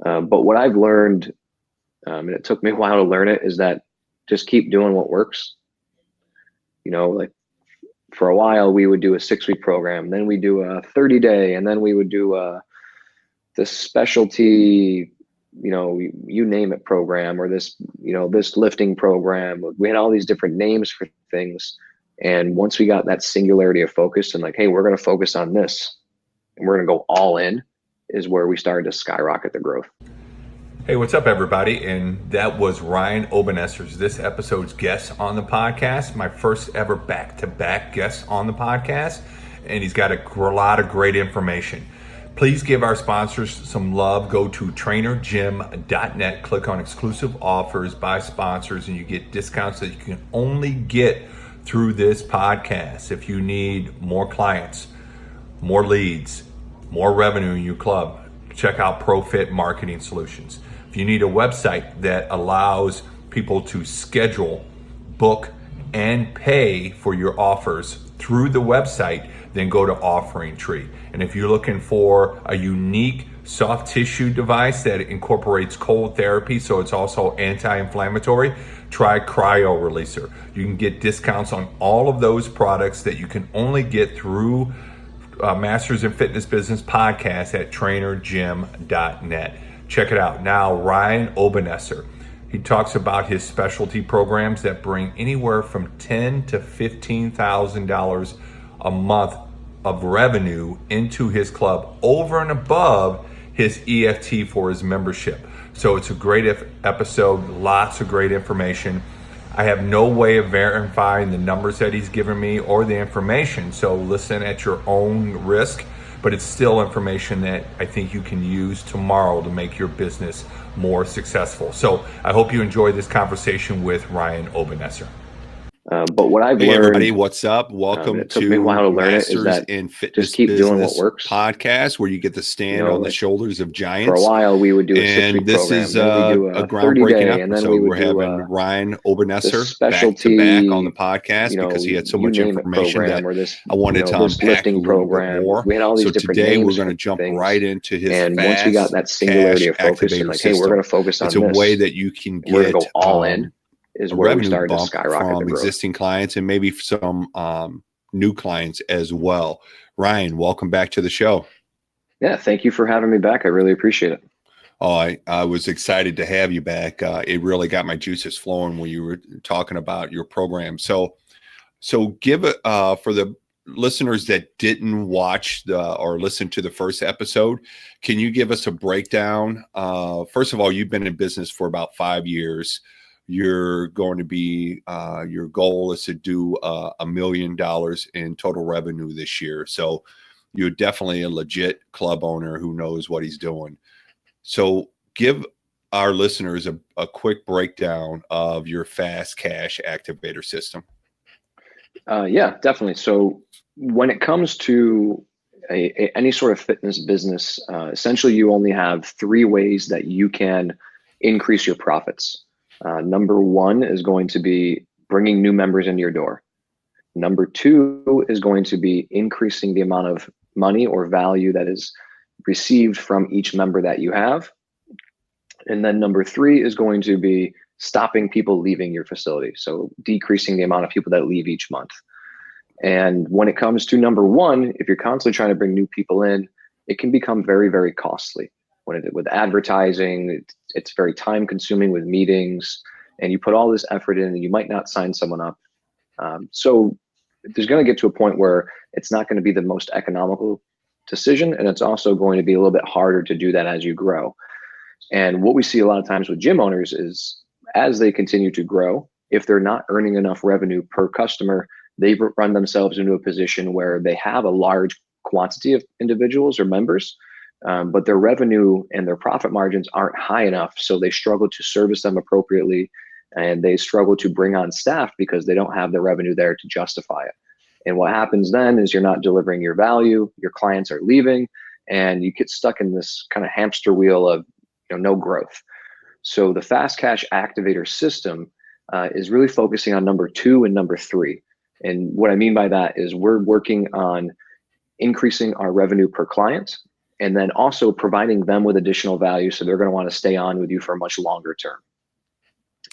But what I've learned, and it took me a while to learn it, is that just keep doing what works. Like for a while we would do a 6-week program, then we do a 30-day, and then we would do this specialty, you name it program, or this lifting program. We had all these different names for things. And once we got that singularity of focus and like, hey, we're going to focus on this and we're going to go all in, is where we started to skyrocket the growth. Hey, what's up, everybody? And that was Ryan Obernesser, this episode's guest on the podcast, my first ever back-to-back guest on the podcast, and he's got a lot of great information. Please give our sponsors some love. Go to trainergym.net, click on exclusive offers by sponsors, and you get discounts that you can only get through this podcast. If you need more clients, more leads, more revenue in your club, check out ProFit Marketing Solutions. If you need a website that allows people to schedule, book, and pay for your offers through the website, then go to Offering Tree. And if you're looking for a unique soft tissue device that incorporates cold therapy, so it's also anti-inflammatory, try Cryo Releaser. You can get discounts on all of those products that you can only get through Masters in Fitness Business podcast at trainergym.net. Check it out. Now, Ryan Obernesser, he talks about his specialty programs that bring anywhere from $10,000 to $15,000 a month of revenue into his club over and above his EFT for his membership. So it's a great episode, lots of great information. I have no way of verifying the numbers that he's given me or the information, so listen at your own risk, but it's still information that I think you can use tomorrow to make your business more successful. So I hope you enjoy this conversation with Ryan Obernesser. But what I've learned, everybody, what's up? Welcome it took me a while to learn Masters it, is that in Fitness just keep doing what works podcast, where you get to stand on the shoulders of giants. For a while, we would do a 6-week this program. Is a groundbreaking episode. We're having Ryan Obernesser back to back on the podcast because he had so much information that I wanted to unpack a little bit more. We had all these so different today names we're going to jump right into his and fast once we got that singularity of focus and like, hey, we're going to focus on it's this. It's a way that you can get we're going to go all in. Is where we started to skyrocket from existing clients and maybe some new clients as well. Ryan, welcome back to the show. Yeah, thank you for having me back. I really appreciate it. Oh, I was excited to have you back. It really got my juices flowing when you were talking about your program. So give it for the listeners that didn't watch or listen to the first episode. Can you give us a breakdown? First of all, you've been in business for about 5 years. You're going to be, your goal is to do $1 million in total revenue this year. So you're definitely a legit club owner who knows what he's doing. So give our listeners a quick breakdown of your fast cash activator system. Yeah, definitely. So when it comes to any sort of fitness business, essentially you only have 3 ways that you can increase your profits. Number 1 is going to be bringing new members into your door. Number 2 is going to be increasing the amount of money or value that is received from each member that you have. And then number 3 is going to be stopping people leaving your facility. So decreasing the amount of people that leave each month. And when it comes to number 1, if you're constantly trying to bring new people in, it can become very, very costly. With advertising, it's very time consuming with meetings, and you put all this effort in and you might not sign someone up. So there's going to get to a point where it's not going to be the most economical decision. And it's also going to be a little bit harder to do that as you grow. And what we see a lot of times with gym owners is as they continue to grow, if they're not earning enough revenue per customer, they run themselves into a position where they have a large quantity of individuals or members, but their revenue and their profit margins aren't high enough. So they struggle to service them appropriately, and they struggle to bring on staff because they don't have the revenue there to justify it. And what happens then is you're not delivering your value, your clients are leaving, and you get stuck in this kind of hamster wheel of no growth. So the fast cash activator system is really focusing on number 2 and number 3. And what I mean by that is we're working on increasing our revenue per client and then also providing them with additional value. So they're going to want to stay on with you for a much longer term.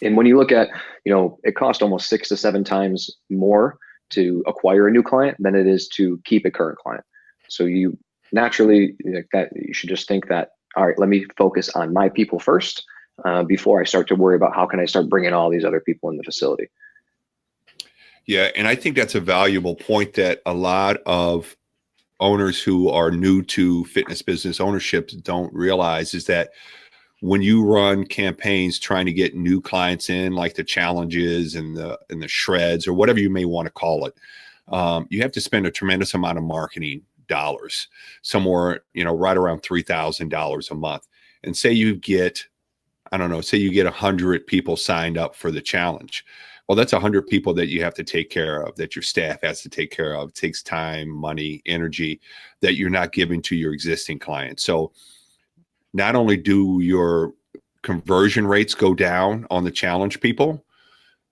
And when you look at, it costs almost 6 to 7 times more to acquire a new client than it is to keep a current client. So you naturally, you should just think that, all right, let me focus on my people first before I start to worry about how can I start bringing all these other people in the facility. Yeah, and I think that's a valuable point that a lot of owners who are new to fitness business ownership don't realize, is that when you run campaigns trying to get new clients in, like the challenges and the shreds or whatever you may want to call it, you have to spend a tremendous amount of marketing dollars, somewhere, right around $3,000 a month. And say you get, I don't know, say you get 100 people signed up for the challenge. Well, that's 100 people that you have to take care of, that your staff has to take care of. It takes time, money, energy that you're not giving to your existing clients. So not only do your conversion rates go down on the challenge people,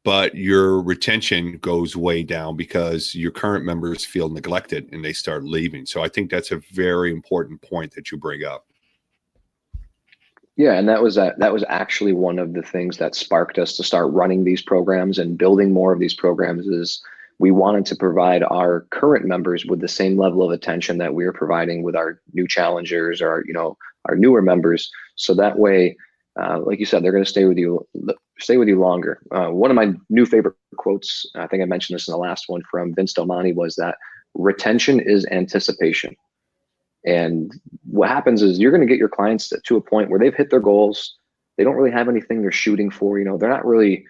but your retention goes way down because your current members feel neglected and they start leaving. So I think that's a very important point that you bring up. Yeah, and that was actually one of the things that sparked us to start running these programs and building more of these programs. Is we wanted to provide our current members with the same level of attention that we are providing with our new challengers or our newer members. So that way, like you said, they're going to stay with you longer. One of my new favorite quotes, I think I mentioned this in the last one, from Vince Del Monte, was that retention is anticipation. And what happens is you're going to get your clients to a point where they've hit their goals. They don't really have anything they're shooting for. They're not really,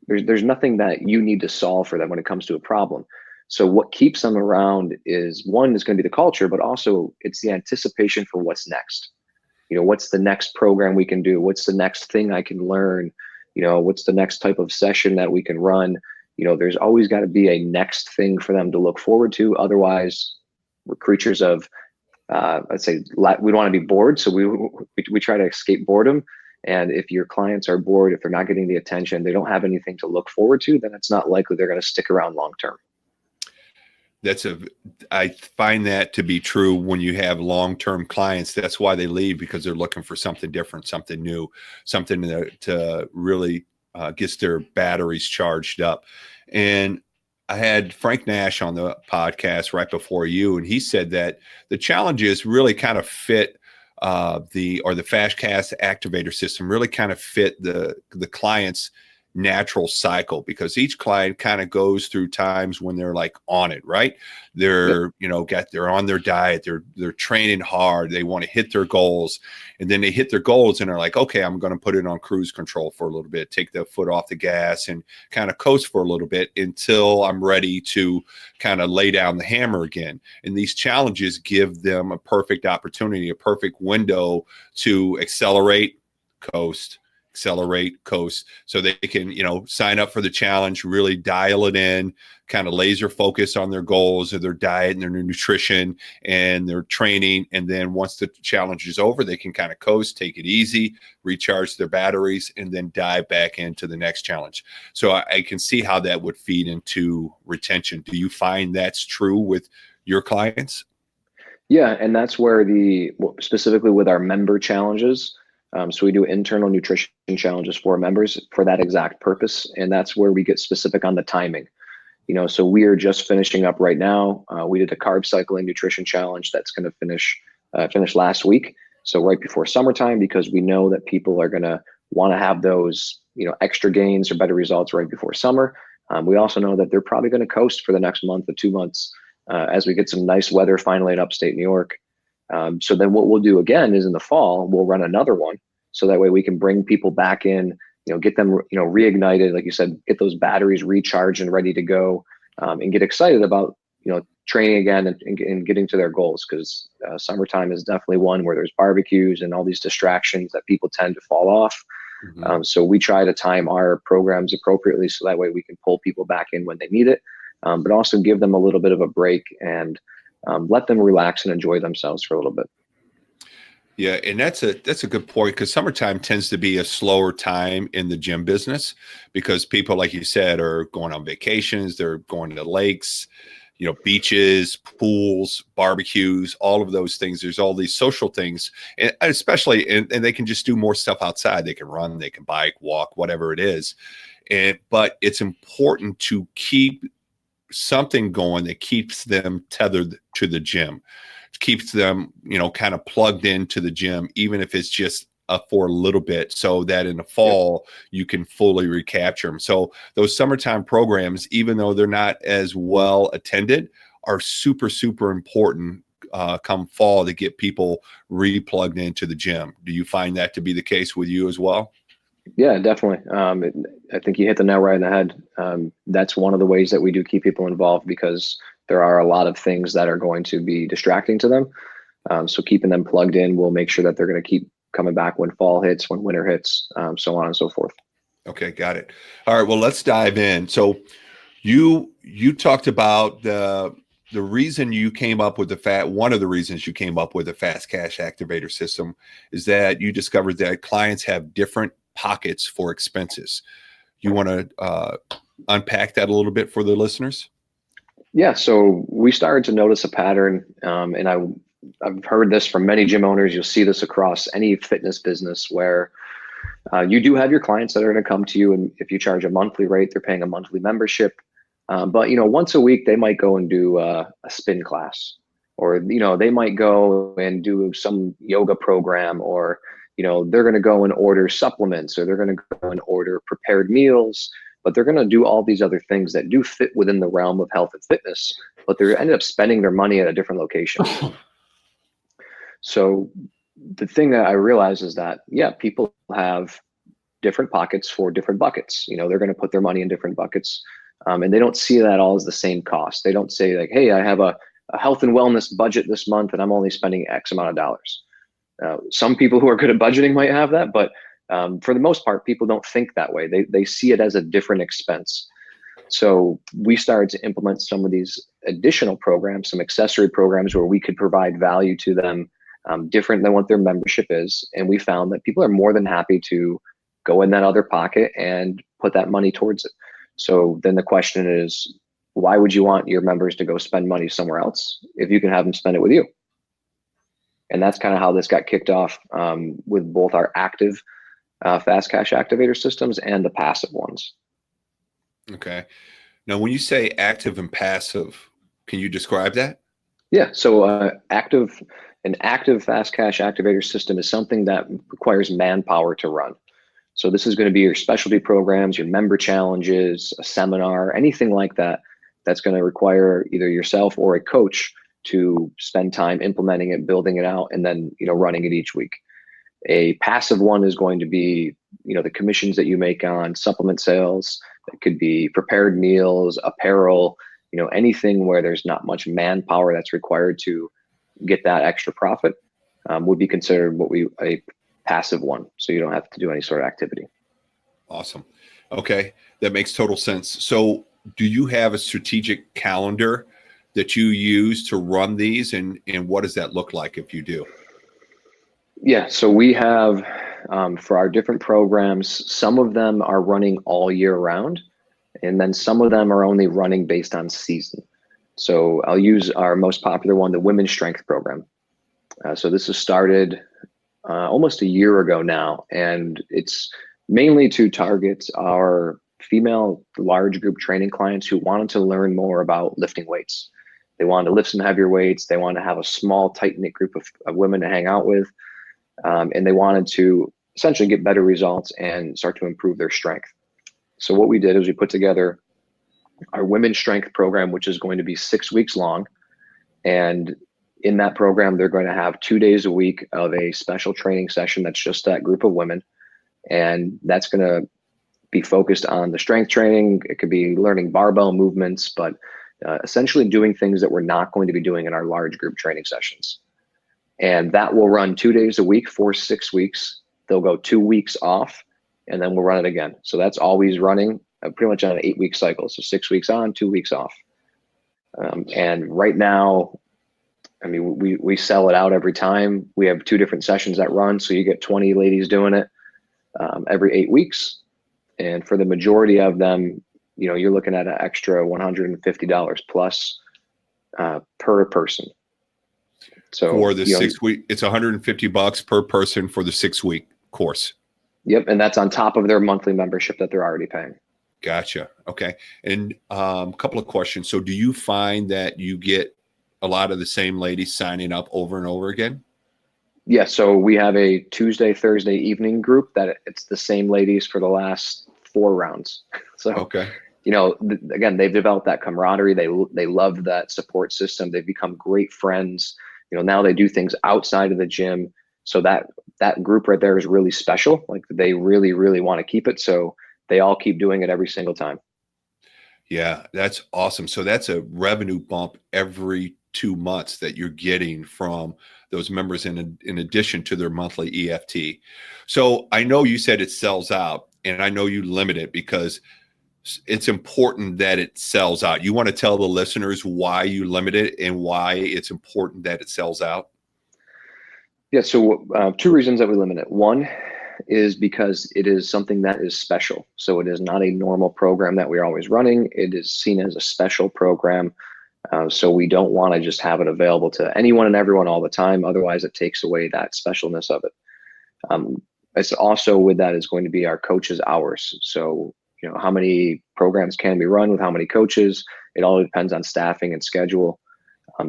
there's nothing that you need to solve for them when it comes to a problem. So what keeps them around is, one, is going to be the culture, but also it's the anticipation for what's next. What's the next program we can do? What's the next thing I can learn? What's the next type of session that we can run? There's always got to be a next thing for them to look forward to. Otherwise, we're creatures of, let's say, we don't want to be bored. So we try to escape boredom. And if your clients are bored, if they're not getting the attention, they don't have anything to look forward to, then it's not likely they're going to stick around long term. I find that to be true when you have long-term clients. That's why they leave, because they're looking for something different, something new, something to really gets their batteries charged up. And I had Frank Nash on the podcast right before you, and he said that the challenges really kind of fit the FastCast activator system really kind of fit the client's natural cycle, because each client kind of goes through times when they're like on it, right? They're, they're on their diet, they're training hard, they want to hit their goals, and then they hit their goals and they're like, okay, I'm going to put it on cruise control for a little bit, take the foot off the gas and kind of coast for a little bit until I'm ready to kind of lay down the hammer again. And these challenges give them a perfect opportunity, a perfect window to accelerate, coast, so they can, sign up for the challenge, really dial it in, kind of laser focus on their goals of their diet and their nutrition and their training. And then once the challenge is over, they can kind of coast, take it easy, recharge their batteries, and then dive back into the next challenge. So I can see how that would feed into retention. Do you find that's true with your clients? Yeah, and that's where specifically with our member challenges, so we do internal nutrition challenges for members for that exact purpose. And that's where we get specific on the timing. So we are just finishing up right now. We did a carb cycling nutrition challenge that's going to finish last week. So right before summertime, because we know that people are going to want to have those, extra gains or better results right before summer. We also know that they're probably going to coast for the next month or 2 months as we get some nice weather finally in upstate New York. So then what we'll do again is in the fall, we'll run another one. So that way we can bring people back in, get them, reignited, like you said, get those batteries recharged and ready to go, and get excited about, training again and getting to their goals. Because summertime is definitely one where there's barbecues and all these distractions that people tend to fall off. Mm-hmm. So we try to time our programs appropriately so that way we can pull people back in when they need it, but also give them a little bit of a break and let them relax and enjoy themselves for a little bit. Yeah, and that's a good point, because summertime tends to be a slower time in the gym business because people, like you said, are going on vacations, they're going to the lakes, beaches, pools, barbecues, all of those things. There's all these social things, and especially, and they can just do more stuff outside. They can run, they can bike, walk, whatever it is. But it's important to keep something going that keeps them tethered to the gym, keeps them, kind of plugged into the gym, even if it's just for a little bit, so that in the fall you can fully recapture them. So those summertime programs, even though they're not as well attended, are super, super important come fall to get people replugged into the gym. Do you find that to be the case with you as well? Yeah, definitely. I think you hit the nail right in the head. That's one of the ways that we do keep people involved, because there are a lot of things that are going to be distracting to them. So keeping them plugged in will make sure that they're going to keep coming back when fall hits, when winter hits, so on and so forth. Okay, got it. All right, well, let's dive in. So you talked about the reason you came up with one of the reasons you came up with the fast cash activator system is that you discovered that clients have different pockets for expenses. You want to unpack that a little bit for the listeners? Yeah, so we started to notice a pattern, and I've heard this from many gym owners. You'll see this across any fitness business where you do have your clients that are going to come to you, and if you charge a monthly rate, they're paying a monthly membership. But once a week they might go and do a spin class, or they might go and do some yoga program, or they're going to go and order supplements, or they're going to go and order prepared meals. But they're going to do all these other things that do fit within the realm of health and fitness, but they ended up spending their money at a different location. So the thing that I realize is that, people have different pockets for different buckets. They're going to put their money in different buckets, and they don't see that all as the same cost. They don't say like, hey, I have a health and wellness budget this month and I'm only spending X amount of dollars. Some people who are good at budgeting might have that, but for the most part, people don't think that way. They see it as a different expense. So we started to implement some of these additional programs, some accessory programs where we could provide value to them, different than what their membership is. And we found that people are more than happy to go in that other pocket and put that money towards it. So then the question is, why would you want your members to go spend money somewhere else if you can have them spend it with you? And that's kind of how this got kicked off, with both our active fast cash activator systems and the passive ones. Okay. Now, when you say active and passive, can you describe that? Yeah. So an active fast cash activator system is something that requires manpower to run. So this is going to be your specialty programs, your member challenges, a seminar, anything like that, that's going to require either yourself or a coach to spend time implementing it, building it out, and then, running it each week. A passive one is going to be, the commissions that you make on supplement sales. It could be prepared meals, apparel, anything where there's not much manpower that's required to get that extra profit, would be considered a passive one. So you don't have to do any sort of activity. Awesome. Okay. That makes total sense. So do you have a strategic calendar that you use to run these, and what does that look like if you do? Yeah, so we have, for our different programs, some of them are running all year round, and then some of them are only running based on season. So I'll use our most popular one, the Women's Strength Program. So this has started almost a year ago now, and it's mainly to target our female large group training clients who wanted to learn more about lifting weights. They wanted to lift some heavier weights. They wanted to have a small, tight-knit group of women to hang out with. And they wanted to essentially get better results and start to improve their strength. So what we did is we put together our Women's Strength Program, which is going to be 6 weeks long. And in that program, they're going to have 2 days a week of a special training session that's just that group of women. And that's going to be focused on the strength training. It could be learning barbell movements, but essentially doing things that we're not going to be doing in our large group training sessions. And that will run 2 days a week for 6 weeks. They'll go 2 weeks off, and then we'll run it again. So that's always running pretty much on an 8-week cycle. So 6 weeks on, 2 weeks off. And right now, I mean, we sell it out every time. We have 2 different sessions that run. So you get 20 ladies doing it every 8 weeks. And for the majority of them, you're looking at an extra $150 plus per person. So for the 6 week, it's $150 per person for the 6 week course. Yep, and that's on top of their monthly membership that they're already paying. Gotcha. Okay. And a couple of questions. So do you find that you get a lot of the same ladies signing up over and over again? Yeah, so we have a Tuesday, Thursday evening group that it's the same ladies for the last 4 rounds. So, okay. Again, they've developed that camaraderie. They love that support system. They've become great friends. Now they do things outside of the gym. So that group right there is really special. Like they really, really want to keep it. So they all keep doing it every single time. Yeah, that's awesome. So that's a revenue bump every 2 months that you're getting from those members in addition to their monthly EFT. So I know you said it sells out, and I know you limit it because it's important that it sells out. You want to tell the listeners why you limit it and why it's important that it sells out? Yeah, so 2 reasons that we limit it. One is because it is something that is special. So it is not a normal program that we're always running. It is seen as a special program. So we don't want to just have it available to anyone and everyone all the time. Otherwise, it takes away that specialness of it. It's also with that is going to be our coaches' hours. So, how many programs can be run with how many coaches? It all depends on staffing and schedule.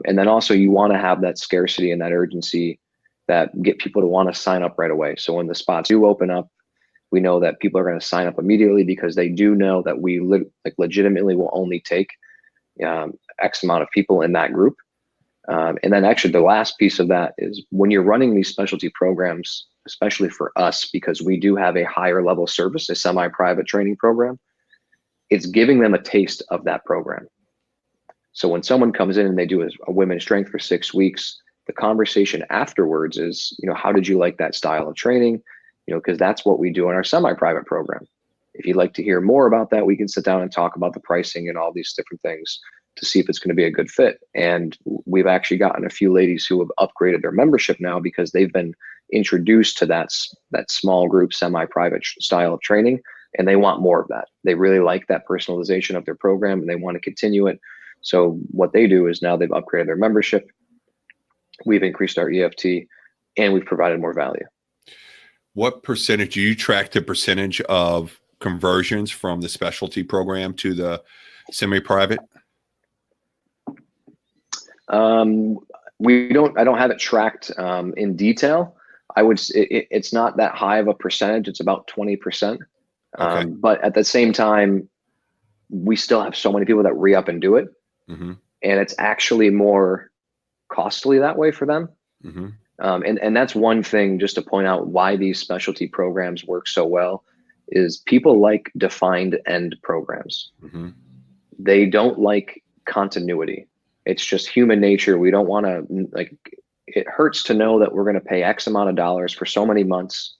And then also you want to have that scarcity and that urgency that get people to want to sign up right away. So when the spots do open up, we know that people are going to sign up immediately because they do know that we legitimately will only take X amount of people in that group. And then actually the last piece of that is when you're running these specialty programs, especially for us, because we do have a higher level service, a semi-private training program, it's giving them a taste of that program. So when someone comes in and they do a women's strength for 6 weeks, the conversation afterwards is, how did you like that style of training? Because that's what we do in our semi-private program. If you'd like to hear more about that, we can sit down and talk about the pricing and all these different things to see if it's going to be a good fit. And we've actually gotten a few ladies who have upgraded their membership now because they've been introduced to that small group semi-private style of training, and they want more of that. They really like that personalization of their program and they want to continue it. So what they do is now they've upgraded their membership. We've increased our EFT and we've provided more value. What percentage do you track the percentage of conversions from the specialty program to the semi-private? I don't have it tracked in detail. It's not that high of a percentage. It's about 20%. Okay. But at the same time, we still have so many people that re-up and do it. Mm-hmm. And it's actually more costly that way for them. Mm-hmm. And that's one thing just to point out why these specialty programs work so well is people like defined end programs. Mm-hmm. They don't like continuity. It's just human nature. We don't want to it hurts to know that we're going to pay X amount of dollars for so many months,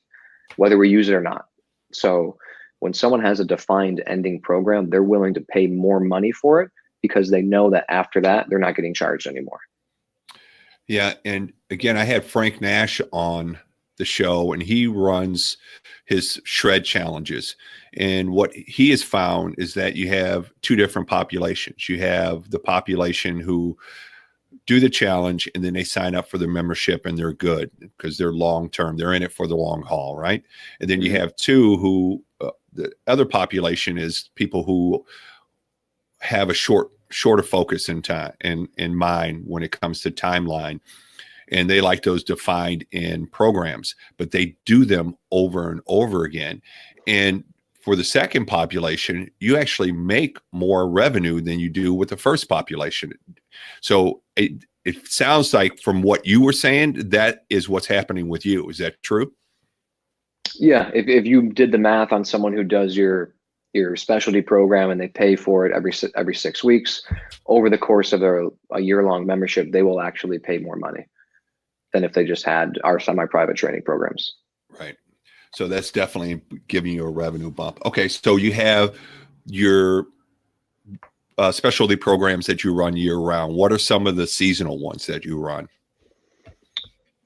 whether we use it or not. So when someone has a defined ending program, they're willing to pay more money for it because they know that after that, they're not getting charged anymore. Yeah. And again, I had Frank Nash on the show and he runs his shred challenges. And what he has found is that you have 2 different populations. You have the population who do the challenge and then they sign up for their membership and they're good because they're long-term. They're in it for the long haul. Right. And then you have 2 who the other population is people who have a shorter focus in time and in mind when it comes to timeline. And they like those defined in programs, but they do them over and over again. And for the second population, you actually make more revenue than you do with the first population. So it sounds like from what you were saying, that is what's happening with you. Is that true? Yeah. If you did the math on someone who does your specialty program and they pay for it every 6 weeks over the course of a year-long membership, they will actually pay more money than if they just had our semi-private training programs. Right. So that's definitely giving you a revenue bump. Okay. So you have your specialty programs that you run year round. What are some of the seasonal ones that you run?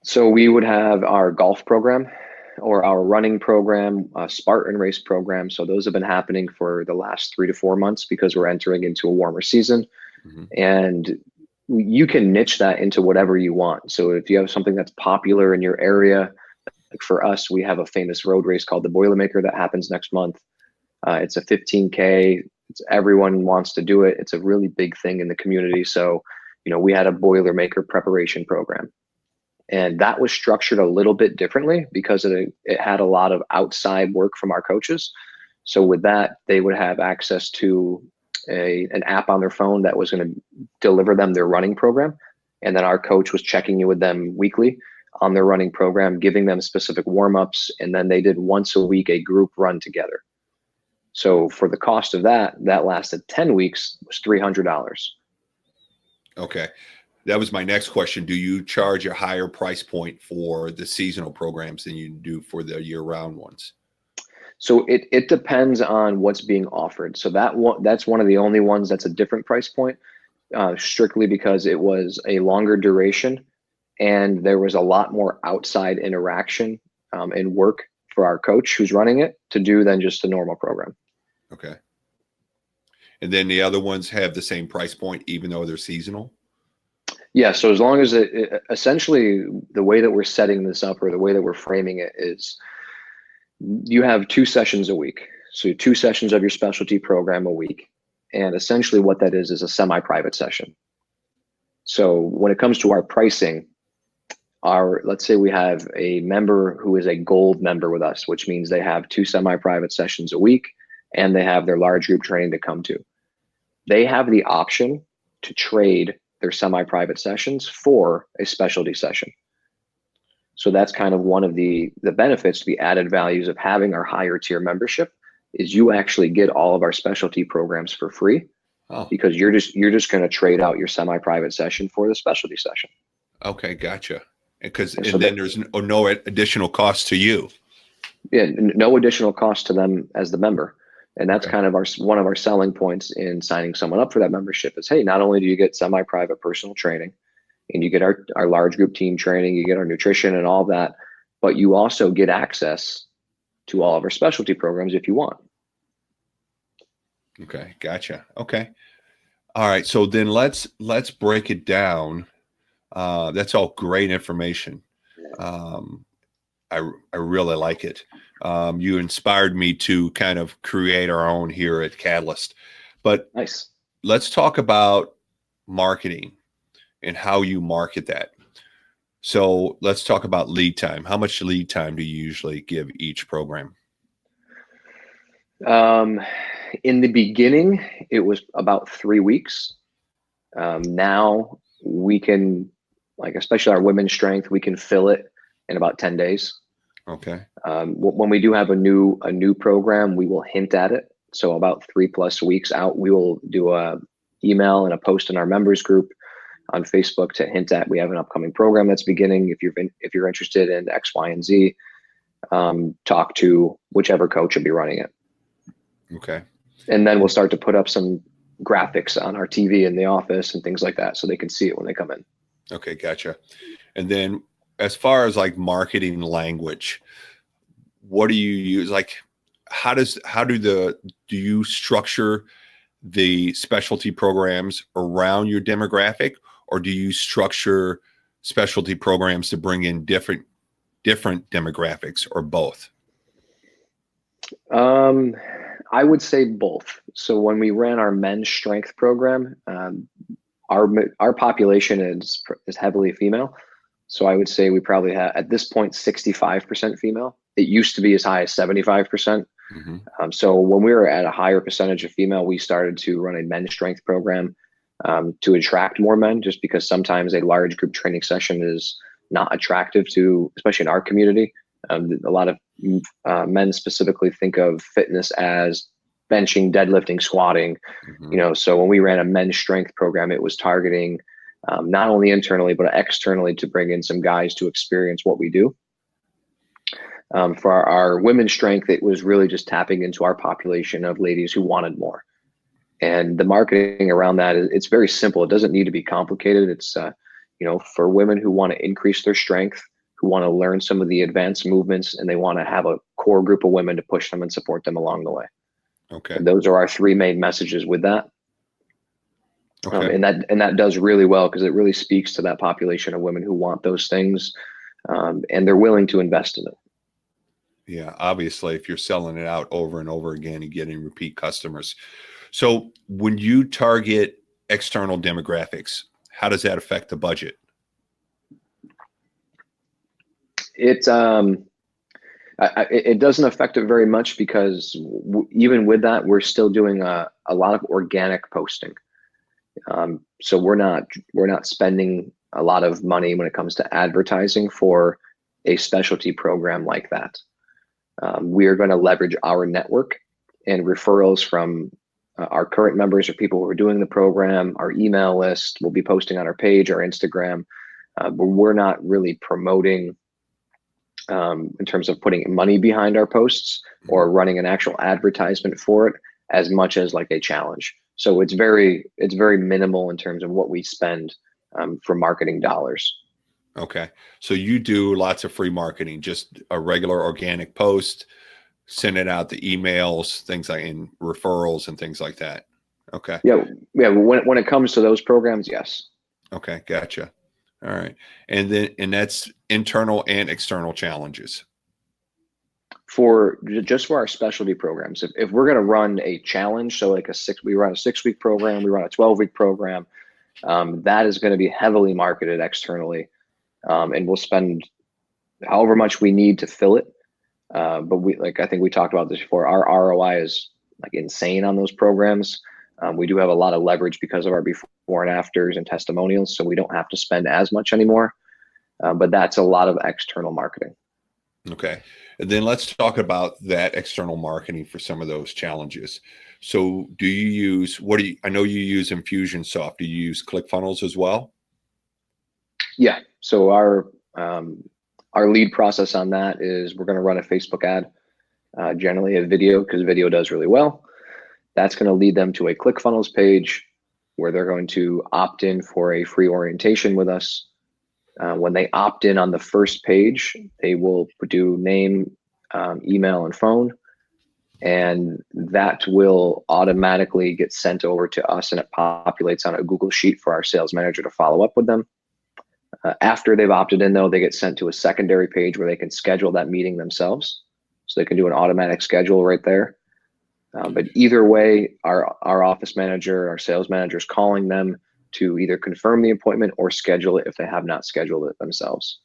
So we would have our golf program or our running program, Spartan race program. So those have been happening for the last 3 to 4 months because we're entering into a warmer season. Mm-hmm. And you can niche that into whatever you want. So if you have something that's popular in your area, like for us, we have a famous road race called the Boilermaker that happens next month. It's a 15K. Everyone wants to do it. It's a really big thing in the community. So, we had a Boilermaker preparation program. And that was structured a little bit differently because it had a lot of outside work from our coaches. So with that, they would have access to an app on their phone that was going to deliver them their running program. And then our coach was checking in with them weekly on their running program, giving them specific warm-ups. And then they did once a week a group run together. So for the cost of that lasted 10 weeks, was $300. Okay. That was my next question. Do you charge a higher price point for the seasonal programs than you do for the year-round ones? So it depends on what's being offered. So that's one of the only ones that's a different price point, strictly because it was a longer duration and there was a lot more outside interaction and work for our coach who's running it to do than just a normal program. Okay. And then the other ones have the same price point, even though they're seasonal? Yeah. So as long as essentially the way that we're setting this up or the way that we're framing it is you have 2 sessions a week. So 2 sessions of your specialty program a week. And essentially what that is a semi-private session. So when it comes to our pricing, let's say we have a member who is a gold member with us, which means they have 2 semi-private sessions a week and they have their large group training to come to. They have the option to trade their semi-private sessions for a specialty session. So that's kind of one of the benefits, the added values of having our higher tier membership is you actually get all of our specialty programs for free because you're just going to trade out your semi-private session for the specialty session. Okay, gotcha. And then there's no additional cost to you. Yeah, no additional cost to them as the member. And that's kind of one of our selling points in signing someone up for that membership is, hey, not only do you get semi-private personal training, and you get our large group team training, you get our nutrition and all that, but you also get access to all of our specialty programs if you want. Okay, gotcha. Okay. All right. So then let's break it down. That's all great information. I really like it. You inspired me to kind of create our own here at Catalyst. But nice. Let's talk about marketing and how you market that. So let's talk about lead time. How much lead time do you usually give each program? In the beginning, it was about 3 weeks. Now we can, especially our women's strength, we can fill it in about 10 days. Okay. When we do have a new program, we will hint at it. So about 3+ weeks out, we will do a email and a post in our members group on Facebook to hint at we have an upcoming program that's beginning. If you're interested in X, Y, and Z, talk to whichever coach will be running it. Okay. And then we'll start to put up some graphics on our TV in the office and things like that so they can see it when they come in. Okay, gotcha. And then as far as marketing language, what do you use? Do you structure the specialty programs around your demographic, or do you structure specialty programs to bring in different demographics, or both? I would say both. So when we ran our men's strength program, our population is heavily female. So I would say we probably have at this point 65% female. It used to be as high as 75%. Mm-hmm. So when we were at a higher percentage of female, we started to run a men's strength program to attract more men, just because sometimes a large group training session is not attractive to, especially in our community. A lot of men specifically think of fitness as benching, deadlifting, squatting. Mm-hmm. So when we ran a men's strength program, it was targeting not only internally, but externally to bring in some guys to experience what we do. For our women's strength, it was really just tapping into our population of ladies who wanted more. And the marketing around that, it's very simple. It doesn't need to be complicated. It's, for women who want to increase their strength, who want to learn some of the advanced movements, and they want to have a core group of women to push them and support them along the way. Okay. And those are our 3 main messages with that. Okay. And that does really well because it really speaks to that population of women who want those things, and they're willing to invest in it. Yeah, obviously, if you're selling it out over and over again and getting repeat customers. So when you target external demographics, how does that affect the budget? It it doesn't affect it very much because even with that, we're still doing a lot of organic posting. So we're not spending a lot of money when it comes to advertising for a specialty program like that. We are going to leverage our network and referrals from our current members or people who are doing the program, our email list. We'll be posting on our page, our Instagram, but we're not really promoting in terms of putting money behind our posts or running an actual advertisement for it as much as like a challenge. So it's very minimal in terms of what we spend for marketing dollars. Okay. So you do lots of free marketing, just a regular organic post, send it out the emails, things like in referrals and things like that. Okay. Yeah. When it comes to those programs, yes. Okay. Gotcha. All right. And that's internal and external challenges. For our specialty programs, if we're going to run a challenge, so like we run a 6-week program, we run a 12-week program, that is going to be heavily marketed externally. And we'll spend however much we need to fill it. But I think we talked about this before, our ROI is like insane on those programs. We do have a lot of leverage because of our before and afters and testimonials, so we don't have to spend as much anymore. But that's a lot of external marketing. Okay. And then let's talk about that external marketing for some of those challenges. So do you use, I know you use Infusionsoft. Do you use ClickFunnels as well? Yeah. So our lead process on that is we're going to run a Facebook ad, generally a video, because video does really well. That's going to lead them to a ClickFunnels page where they're going to opt in for a free orientation with us. When they opt in on the first page, they will do name, email, and phone, and that will automatically get sent over to us, and it populates on a Google Sheet for our sales manager to follow up with them. After they've opted in, though, they get sent to a secondary page where they can schedule that meeting themselves. So they can do an automatic schedule right there. But either way, our office manager, our sales manager is calling them to either confirm the appointment or schedule it if they have not scheduled it themselves.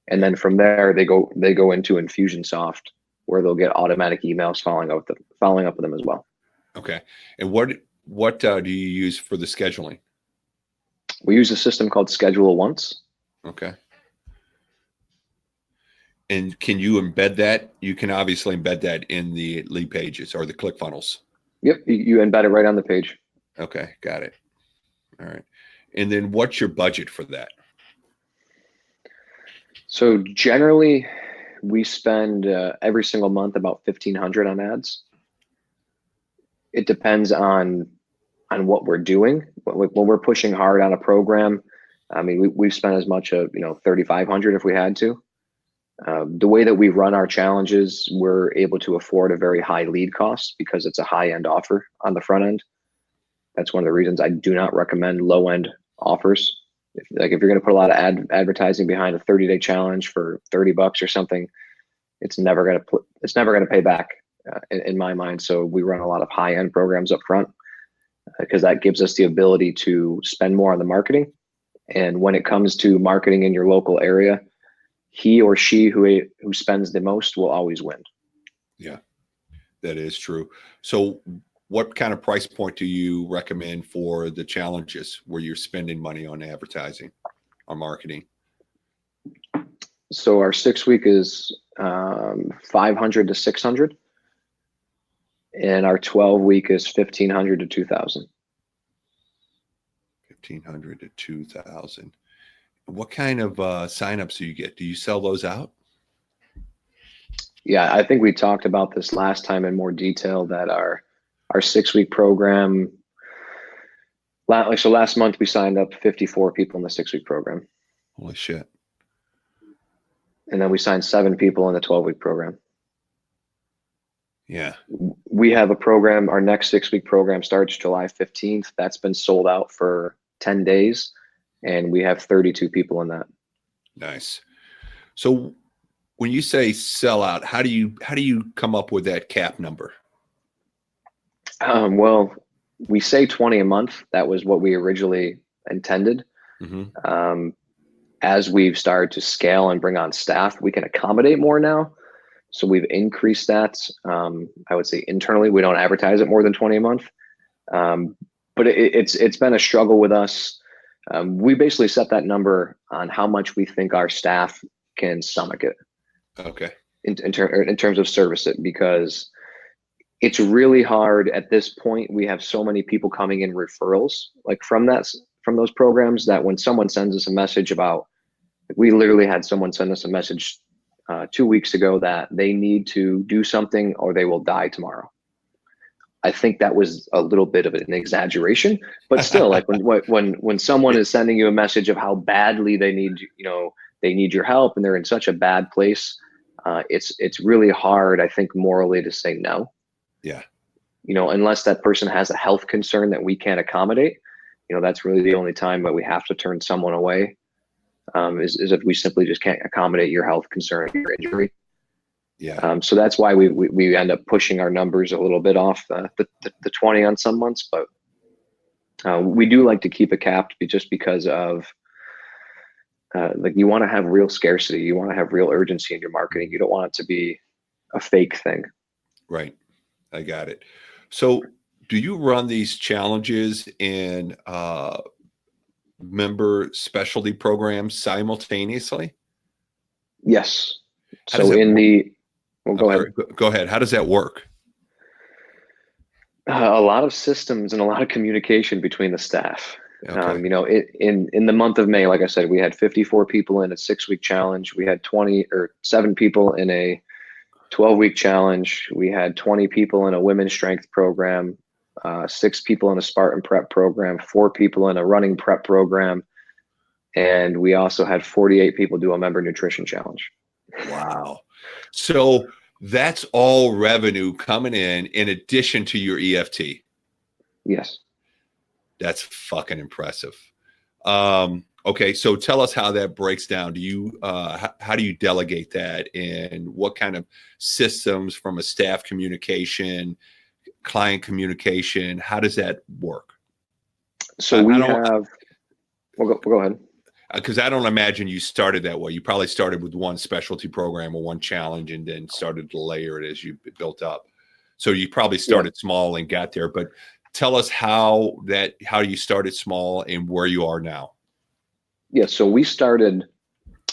And then from there, they go into Infusionsoft where they'll get automatic emails following up with them as well. Okay. And what do you use for the scheduling? We use a system called Schedule Once. Okay. And can you embed that? You can obviously embed that in the lead pages or the ClickFunnels. Yep, you embed it right on the page. Okay, got it. All right. And then what's your budget for that? So generally, we spend every single month about $1,500 on ads. It depends on what we're doing. When we're pushing hard on a program, I mean, we've spent as much of $3,500 if we had to. The way that we run our challenges, we're able to afford a very high lead cost because it's a high-end offer on the front end. That's one of the reasons I do not recommend low-end offers. If you're going to put a lot of advertising behind a 30-day challenge for $30 or something, it's never going to pay back in my mind. So we run a lot of high-end programs up front because that gives us the ability to spend more on the marketing. And when it comes to marketing in your local area, he or she who spends the most will always win. Yeah, that is true. So what kind of price point do you recommend for the challenges where you're spending money on advertising, on marketing? So our 6-week is $500 to $600, and our 12-week is $1,500 to $2,000. $1,500 to $2,000. What kind of signups do you get? Do you sell those out? Yeah, I think we talked about this last time in more detail that our 6-week program, so last month we signed up 54 people in the 6-week program. Holy shit. And then we signed 7 people in the 12-week program. Yeah. we have a program. Our next 6-week program starts July 15th. That's been sold out for 10 days, and we have 32 people in that. Nice. So when you say sell out, how do you come up with that cap number? Well, we say 20 a month. That was what we originally intended. Mm-hmm. As we've started to scale and bring on staff, we can accommodate more now. So we've increased that. I would say internally, we don't advertise it more than 20 a month. But it's been a struggle with us. We basically set that number on how much we think our staff can stomach it. Okay. In terms of service it, because it's really hard at this point. We have so many people coming in referrals, like from those programs, that when someone sends us a message about, we literally had someone send us a message 2 weeks ago that they need to do something or they will die tomorrow. I think that was a little bit of an exaggeration, but still, like when someone is sending you a message of how badly they need, they need your help and they're in such a bad place, it's really hard, I think, morally to say no. Yeah. Unless that person has a health concern that we can't accommodate, that's really the only time that we have to turn someone away. Is if we simply just can't accommodate your health concern, your injury. Yeah. So that's why we end up pushing our numbers a little bit off the 20 on some months, but we do like to keep it capped just because of like, you want to have real scarcity, you want to have real urgency in your marketing. You don't want it to be a fake thing. Right. I got it. So do you run these challenges in member specialty programs simultaneously? Yes. How So go ahead. Go ahead. How does that work? A lot of systems and a lot of communication between the staff. Okay. In the month of May, like I said, we had 54 people in a 6-week challenge. We had 7 people in a 12-week challenge. We had 20 people in a women's strength program, 6 people in a Spartan prep program, 4 people in a running prep program. And we also had 48 people do a member nutrition challenge. Wow. So that's all revenue coming in addition to your EFT. Yes. That's fucking impressive. Okay. So tell us how that breaks down. Do you, how do you delegate that, and what kind of systems from a staff communication, client communication, how does that work? So go ahead. Because I don't imagine you started that way. You probably started with one specialty program or one challenge and then started to layer it as you built up. So you probably started small and got there, but tell us how you started small and where you are now. Yeah. So we started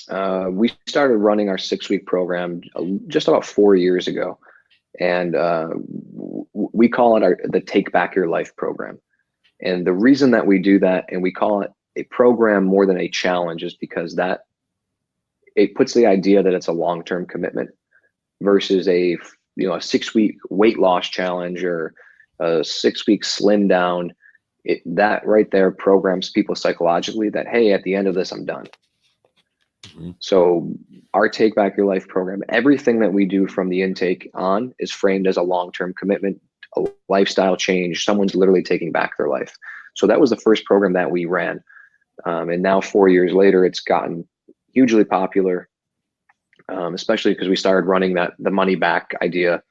running our 6-week program just about 4 years ago. And we call it the Take Back Your Life program. And the reason that we do that, and we call it a program more than a challenge, is because it puts the idea that it's a long-term commitment versus a 6-week weight loss challenge or a 6-week slim down. That right there programs people psychologically that, hey, at the end of this, I'm done. Mm-hmm. So our Take Back Your Life program, everything that we do from the intake on is framed as a long-term commitment, a lifestyle change. Someone's literally taking back their life. So that was the first program that we ran. And now 4 years later, it's gotten hugely popular, especially because we started running the money back idea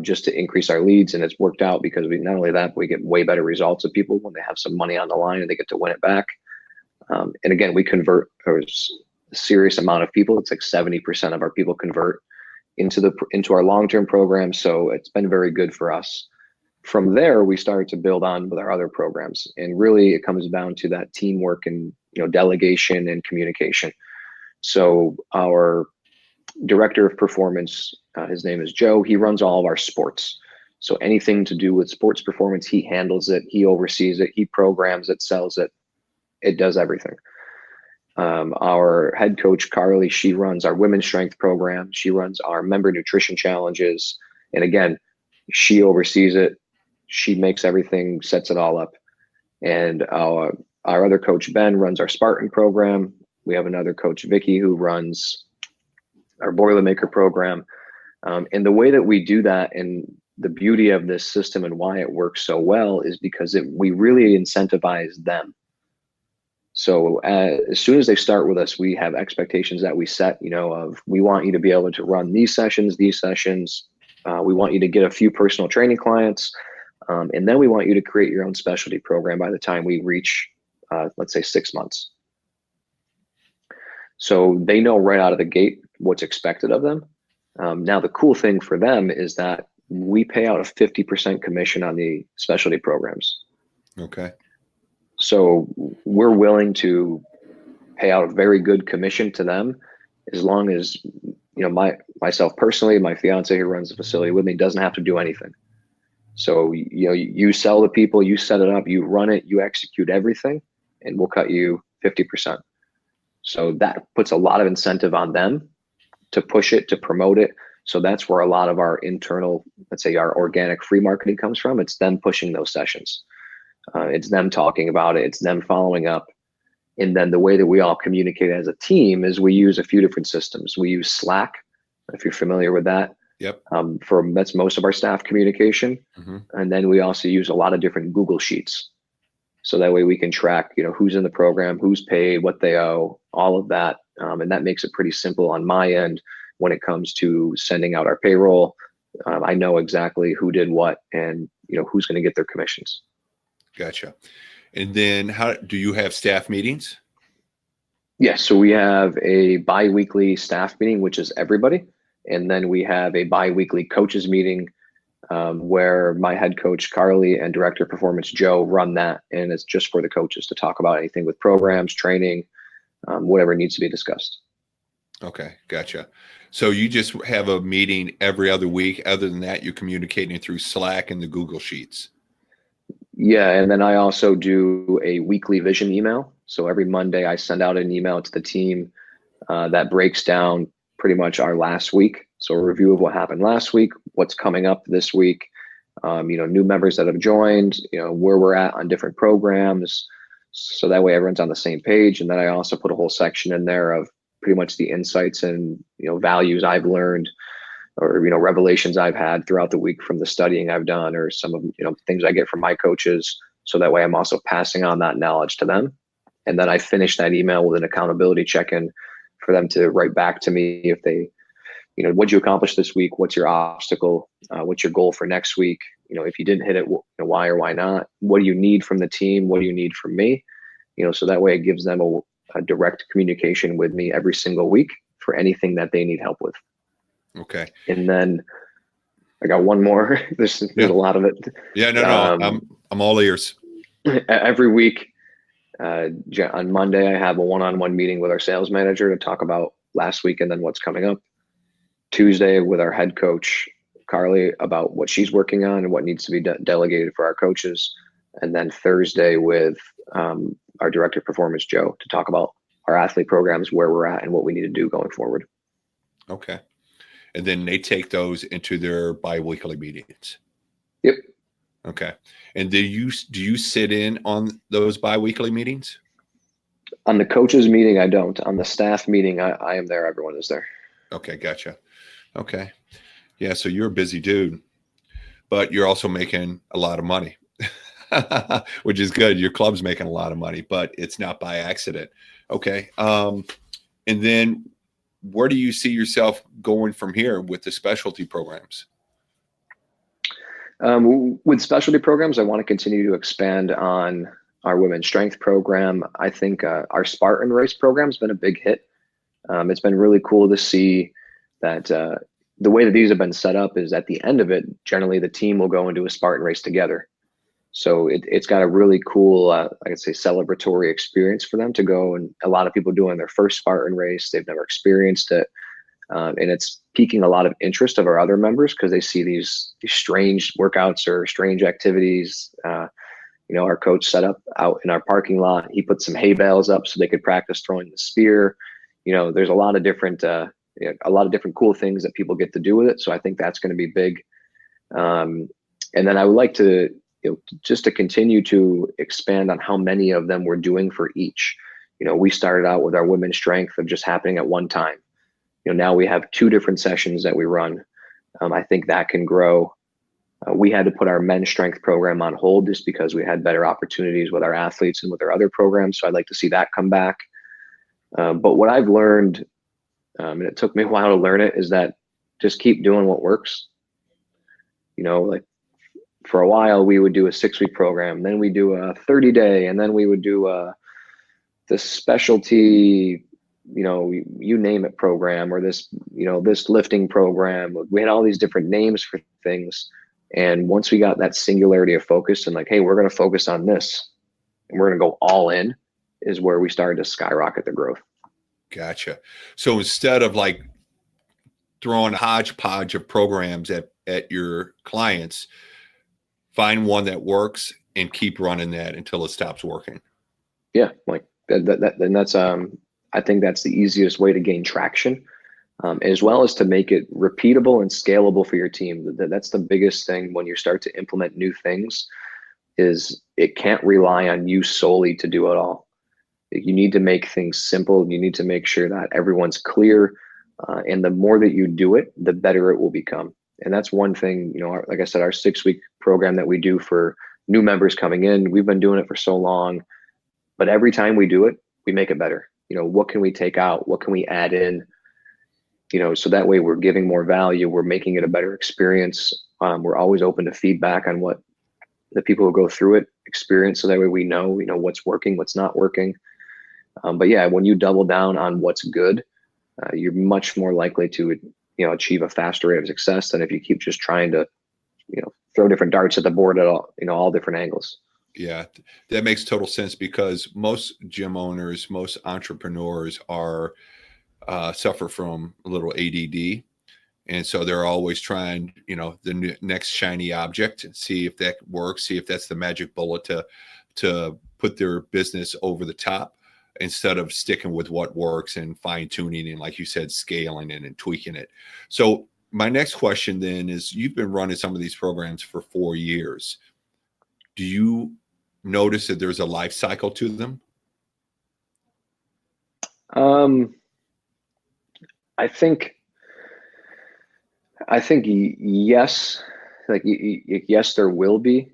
just to increase our leads. And it's worked out because not only that, we get way better results of people when they have some money on the line and they get to win it back. And again, we convert a serious amount of people. It's like 70% of our people convert into our long-term program. So it's been very good for us. From there, we started to build on with our other programs, and really it comes down to that teamwork and delegation and communication. So our director of performance, his name is Joe. He runs all of our sports. So anything to do with sports performance, he handles it. He oversees it. He programs it, sells it. It does everything. Our head coach, Carly, she runs our women's strength program. She runs our member nutrition challenges. And again, she oversees it. She makes everything, sets it all up. And our other coach, Ben, runs our Spartan program. We have another coach, Vicky, who runs our Boilermaker program. And the way that we do that, and the beauty of this system and why it works so well is because we really incentivize them. So as soon as they start with us, we have expectations that we set, of we want you to be able to run these sessions. We want you to get a few personal training clients. And then we want you to create your own specialty program by the time we reach, let's say 6 months. So they know right out of the gate what's expected of them. Now, the cool thing for them is that we pay out a 50% commission on the specialty programs. Okay. So we're willing to pay out a very good commission to them as long as, myself personally, my fiance who runs the facility with me doesn't have to do anything. So, you sell to people, you set it up, you run it, you execute everything, and we'll cut you 50%. So that puts a lot of incentive on them to push it, to promote it. So that's where a lot of our internal, let's say our organic free marketing comes from. It's them pushing those sessions. It's them talking about it. It's them following up. And then the way that we all communicate as a team is we use a few different systems. We use Slack, if you're familiar with that. Yep. That's most of our staff communication. Mm-hmm. And then we also use a lot of different Google Sheets. So that way we can track, who's in the program, who's paid, what they owe, all of that. And that makes it pretty simple on my end when it comes to sending out our payroll. I know exactly who did what and, who's going to get their commissions. Gotcha. And then how do you have staff meetings? Yes. So we have a bi-weekly staff meeting, which is everybody. And then we have a bi-weekly coaches meeting where my head coach, Carly, and director of performance, Joe, run that. And it's just for the coaches to talk about anything with programs, training, whatever needs to be discussed. Okay. Gotcha. So you just have a meeting every other week. Other than that, you're communicating through Slack and the Google Sheets. Yeah. And then I also do a weekly vision email. So every Monday I send out an email to the team that breaks down pretty much our last week. So a review of what happened last week, what's coming up this week, new members that have joined, where we're at on different programs. So that way everyone's on the same page. And then I also put a whole section in there of pretty much the insights and, values I've learned or, revelations I've had throughout the week from the studying I've done or some of, things I get from my coaches. So that way I'm also passing on that knowledge to them. And then I finish that email with an accountability check-in for them to write back to me if they, what'd you accomplish this week? What's your obstacle? What's your goal for next week? If you didn't hit it, why or why not? What do you need from the team? What do you need from me? So that way it gives them a direct communication with me every single week for anything that they need help with. Okay. And then I got one more. There's a lot of it. Yeah, no. I'm all ears. Every week on Monday, I have a one-on-one meeting with our sales manager to talk about last week and then what's coming up. Tuesday with our head coach, Carly, about what she's working on and what needs to be delegated for our coaches. And then Thursday with our director of performance, Joe, to talk about our athlete programs, where we're at and what we need to do going forward. Okay. And then they take those into their bi-weekly meetings. Yep. Okay. And do you sit in on those bi-weekly meetings? On the coaches meeting, I don't. On the staff meeting, I am there. Everyone is there. Okay. Gotcha. Okay. Yeah. So you're a busy dude, but you're also making a lot of money, which is good. Your club's making a lot of money, but it's not by accident. Okay. And then where do you see yourself going from here with the specialty programs? With specialty programs, I want to continue to expand on our women's strength program. I think our Spartan race program has been a big hit. It's been really cool to see that the way that these have been set up is at the end of it, generally the team will go into a Spartan race together. So it's got a really cool, I'd say, celebratory experience for them to go. And a lot of people doing their first Spartan race, they've never experienced it. And it's piquing a lot of interest of our other members because they see these strange workouts or strange activities. Our coach set up out in our parking lot. He put some hay bales up so they could practice throwing the spear. There's a lot of different cool things that people get to do with it. So I think that's going to be big. And then I would like to, just to continue to expand on how many of them we're doing for each. We started out with our women's strength of just happening at one time. Now we have 2 different sessions that we run. I think that can grow. We had to put our men's strength program on hold just because we had better opportunities with our athletes and with our other programs. So I'd like to see that come back. But what I've learned, and it took me a while to learn it, is that just keep doing what works. Like for a while we would do a 6-week program, then we do a 30-day, and then we would do this specialty, you name it program, or this, this lifting program. We had all these different names for things. And once we got that singularity of focus and like, hey, we're going to focus on this and we're going to go all in, is where we started to skyrocket the growth. Gotcha. So instead of like throwing a hodgepodge of programs at your clients, find one that works and keep running that until it stops working. Yeah. Like that and that's, I think that's the easiest way to gain traction, as well as to make it repeatable and scalable for your team. That's the biggest thing when you start to implement new things, is it can't rely on you solely to do it all. You need to make things simple. You need to make sure that everyone's clear. And the more that you do it, the better it will become. And that's one thing, like I said, our 6-week program that we do for new members coming in, we've been doing it for so long, but every time we do it, we make it better. What can we take out? What can we add in? So that way we're giving more value. We're making it a better experience. We're always open to feedback on what the people who go through it experience. So that way we know what's working, what's not working. But yeah, when you double down on what's good, you're much more likely to, achieve a faster rate of success than if you keep just trying to, throw different darts at the board at all different angles. Yeah, that makes total sense, because most gym owners, most entrepreneurs are suffer from a little ADD. And so they're always trying, the next shiny object, and see if that works, see if that's the magic bullet to put their business over the top, instead of sticking with what works and fine tuning and, like you said, scaling it and tweaking it. So my next question then is, you've been running some of these programs for 4 years. Do you notice that there's a life cycle to them? I think yes, yes, there will be.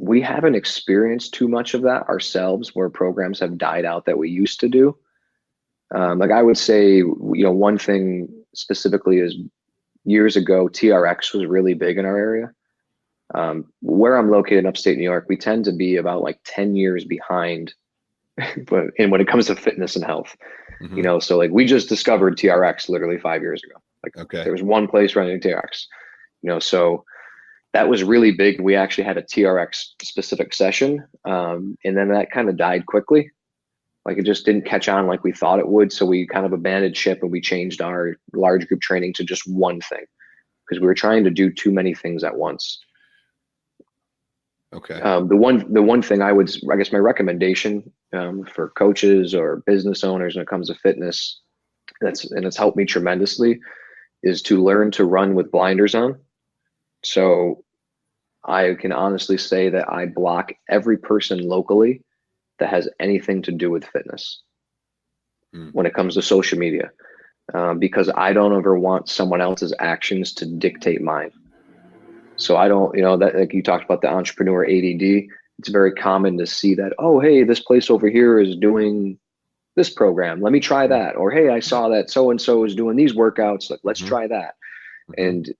We haven't experienced too much of that ourselves, where programs have died out that we used to do. I would say, one thing specifically is, years ago, TRX was really big in our area. Where I'm located in upstate New York, we tend to be about 10 years behind but when it comes to fitness and health. Mm-hmm. So we just discovered TRX literally 5 years ago. Okay. There was one place running TRX, so that was really big. We actually had a TRX specific session. And then that kind of died quickly. It just didn't catch on like we thought it would. So we kind of abandoned ship and we changed our large group training to just one thing, because we were trying to do too many things at once. Okay. The one thing I guess my recommendation for coaches or business owners when it comes to fitness, it's helped me tremendously, is to learn to run with blinders on. So I can honestly say that I block every person locally that has anything to do with fitness when it comes to social media, because I don't ever want someone else's actions to dictate mine. So I don't, that, like you talked about the entrepreneur ADD, it's very common to see that, oh, hey, this place over here is doing this program, let me try that. Or, hey, I saw that so-and-so is doing these workouts, let's try that. And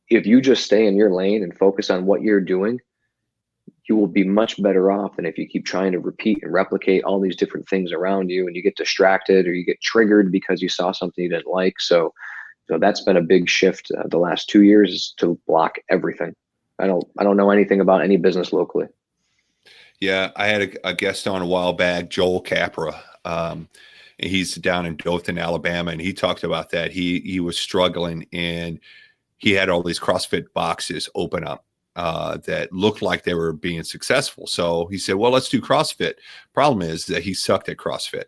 if you just stay in your lane and focus on what you're doing, you will be much better off than if you keep trying to repeat and replicate all these different things around you, and you get distracted or you get triggered because you saw something you didn't like. So that's been a big shift the last 2 years, is to block everything. I don't know anything about any business locally. Yeah, I had a guest on a while back, Joel Capra. He's down in Dothan, Alabama, and he talked about that. He was struggling, and he had all these CrossFit boxes open up that looked like they were being successful. So he said, well, let's do CrossFit. Problem is that he sucked at CrossFit.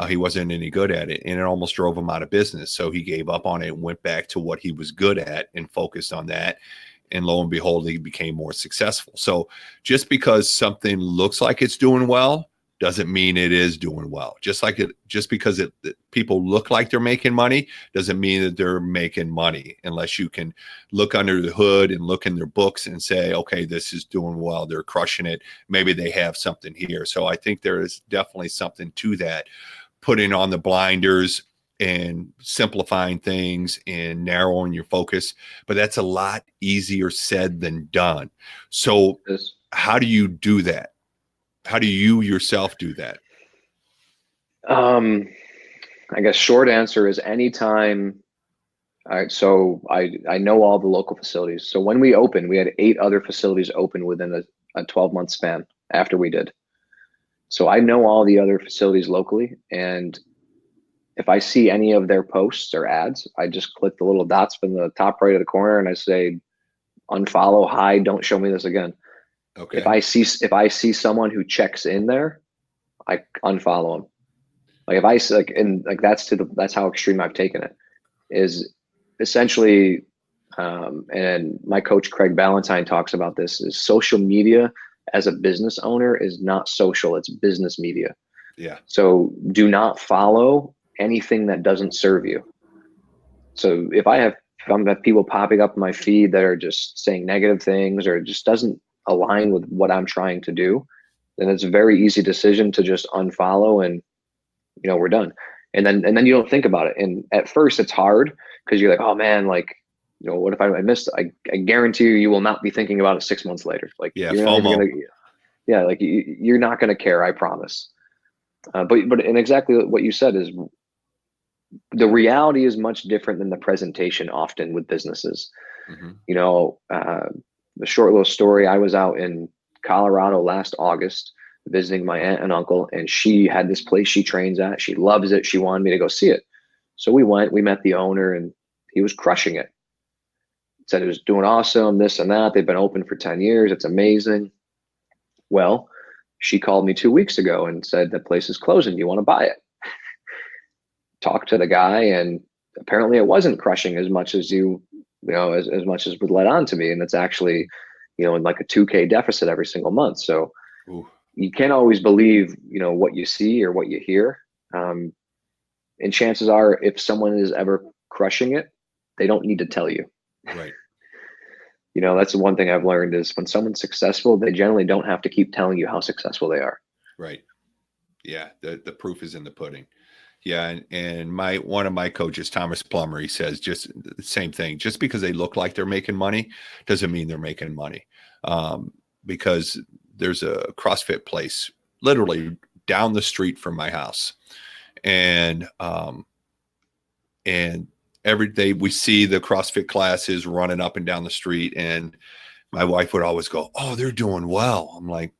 He wasn't any good at it, and it almost drove him out of business. So he gave up on it and went back to what he was good at and focused on that. And lo and behold, he became more successful. So just because something looks like it's doing well doesn't mean it is doing well. Just because people look like they're making money doesn't mean that they're making money, unless you can look under the hood and look in their books and say, okay, this is doing well. They're crushing it. Maybe they have something here. So I think there is definitely something to that. Putting on the blinders and simplifying things and narrowing your focus, but that's a lot easier said than done. So how do you do that? How do you yourself do that? I guess short answer is anytime. All right. So I know all the local facilities. So when we opened, we had 8 other facilities open within a 12-month span after we did. So I know all the other facilities locally. And if I see any of their posts or ads, I just click the little dots in the top right of the corner and I say, unfollow, hide, don't show me this again. Okay. If I see someone who checks in there, I unfollow them. Like if I like, and like that's how extreme I've taken it. Is essentially, and my coach Craig Ballantyne talks about this. Is social media as a business owner is not social; it's business media. Yeah. So do not follow anything that doesn't serve you. So if I'm have people popping up in my feed that are just saying negative things or just doesn't align with what I'm trying to do, then it's a very easy decision to just unfollow and we're done. And then you don't think about it. And at first it's hard because you're like, oh man, like, what if I missed? I guarantee you will not be thinking about it 6 months later. Like yeah, you're not FOMO. even gonna, like you're not gonna care, I promise. But and exactly what you said is the reality is much different than the presentation often with businesses. Mm-hmm. The short little story, I was out in Colorado last August visiting my aunt and uncle, and she had this place she trains at. She loves it. She wanted me to go see it. So we met the owner, and he was crushing it. Said it was doing awesome, this and that. They've been open for 10 years. It's amazing. Well, she called me 2 weeks ago and said, the place is closing. Do you want to buy it? Talked to the guy, and apparently it wasn't crushing as much as as much as would let on to me. And it's actually, in like a 2K deficit every single month. So you can't always believe, what you see or what you hear. And chances are, if someone is ever crushing it, they don't need to tell you. Right. That's the one thing I've learned is when someone's successful, they generally don't have to keep telling you how successful they are. Right. Yeah. The proof is in the pudding. Yeah. And one of my coaches, Thomas Plummer, he says just the same thing. Just because they look like they're making money doesn't mean they're making money. Because there's a CrossFit place literally down the street from my house. And every day we see the CrossFit classes running up and down the street. And my wife would always go, oh, they're doing well. I'm like,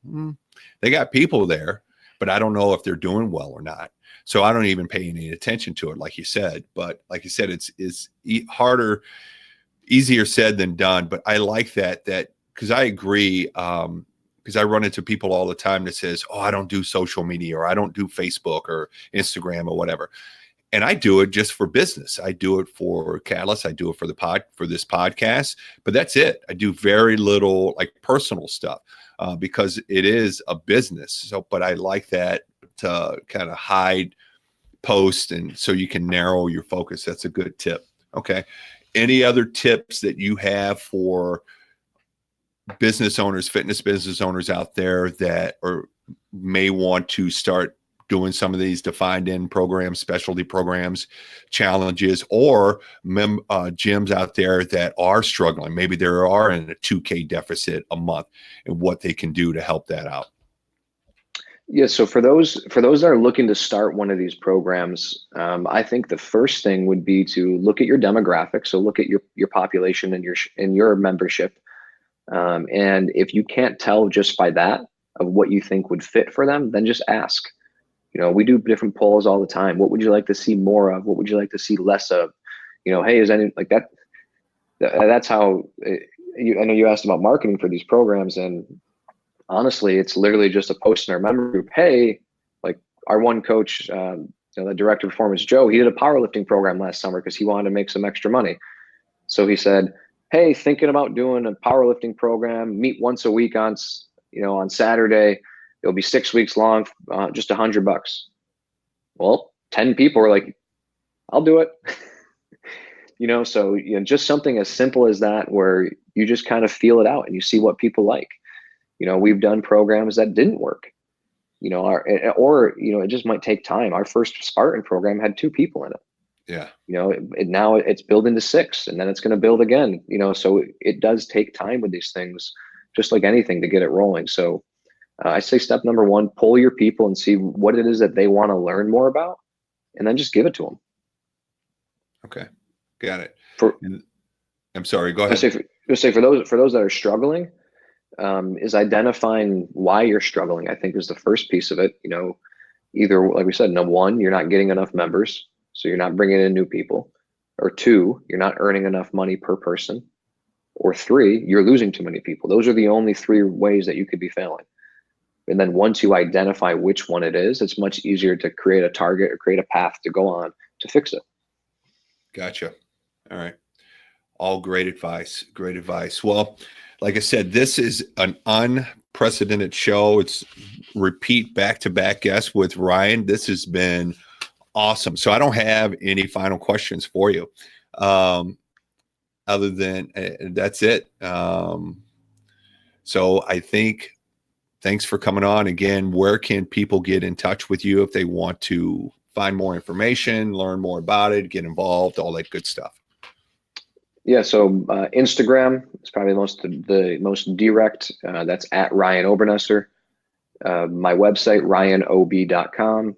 they got people there, but I don't know if they're doing well or not. So I don't even pay any attention to it, like you said. But like you said, it's easier said than done. But I like that because I agree. Because I run into people all the time that says, oh, I don't do social media, or I don't do Facebook or Instagram or whatever. And I do it just for business. I do it for Catalyst. I do it for this podcast, but that's it. I do very little like personal stuff because it is a business. So, but I like that to kind of hide post, and so you can narrow your focus. That's a good tip. Okay. Any other tips that you have for business owners, fitness business owners out there that may want to start doing some of these defined end programs, specialty programs, challenges, or gyms out there that are struggling? Maybe they are in a 2K deficit a month, and what they can do to help that out. Yeah. So for those that are looking to start one of these programs, I think the first thing would be to look at your demographics. So look at your population and your membership. And if you can't tell just by that of what you think would fit for them, then just ask. We do different polls all the time. What would you like to see more of? What would you like to see less of? Hey, is any like that? That's how I know you asked about marketing for these programs, and honestly, it's literally just a post in our member group. Hey, like our one coach, the director of performance, Joe, he did a powerlifting program last summer because he wanted to make some extra money. So he said, hey, thinking about doing a powerlifting program, meet once a week on Saturday. it'll be 6 weeks long, just $100. Well, 10 people are like, I'll do it. So just something as simple as that, where you just kind of feel it out and you see what people like. We've done programs that didn't work. It just might take time. Our first Spartan program had 2 people in it. Yeah. Now it's building to 6, and then it's going to build again. So it does take time with these things, just like anything, to get it rolling. So I say step number 1, pull your people and see what it is that they want to learn more about, and then just give it to them. Okay, got it. And I'm sorry. Go ahead. I say for those that are struggling, is identifying why you're struggling. I think is the first piece of it. Either, like we said, number 1, you're not getting enough members, so you're not bringing in new people, or 2, you're not earning enough money per person, or 3, you're losing too many people. Those are the only 3 ways that you could be failing. And then once you identify which one it is, it's much easier to create a target or create a path to go on to fix it. Gotcha. All right. All great advice. Great advice. Well, like I said, this is an unprecedented show. It's repeat back-to-back guests with Ryan. This has been awesome. So I don't have any final questions for you, other than that's it. So I think, thanks for coming on. Again, where can people get in touch with you if they want to find more information, learn more about it, get involved, all that good stuff? Yeah, so Instagram is probably the most direct. That's at Ryan Obernesser. My website, ryanob.com.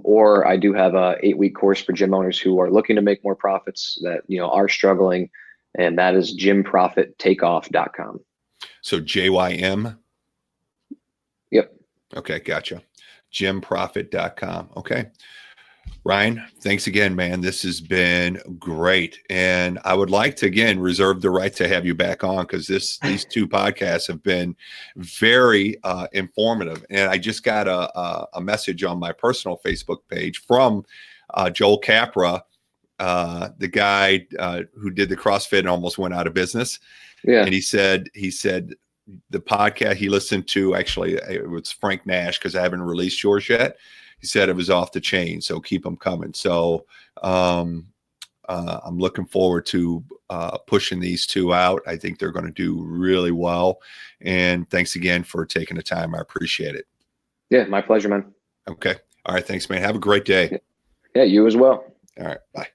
Or I do have a 8-week course for gym owners who are looking to make more profits, that are struggling, and that is gymprofittakeoff.com. So JYM. Yep. Okay, gotcha. Gymprofit.com. Okay. Ryan, thanks again, man. This has been great. And I would like to, again, reserve the right to have you back on, because these 2 podcasts have been very informative. And I just got a message on my personal Facebook page from Joel Capra, the guy who did the CrossFit and almost went out of business. Yeah. And he said the podcast he listened to, actually, it was Frank Nash, because I haven't released yours yet. He said it was off the chain, so keep them coming. So I'm looking forward to pushing these 2 out. I think they're going to do really well. And thanks again for taking the time. I appreciate it. Yeah, my pleasure, man. Okay. All right. Thanks, man. Have a great day. Yeah, you as well. All right. Bye.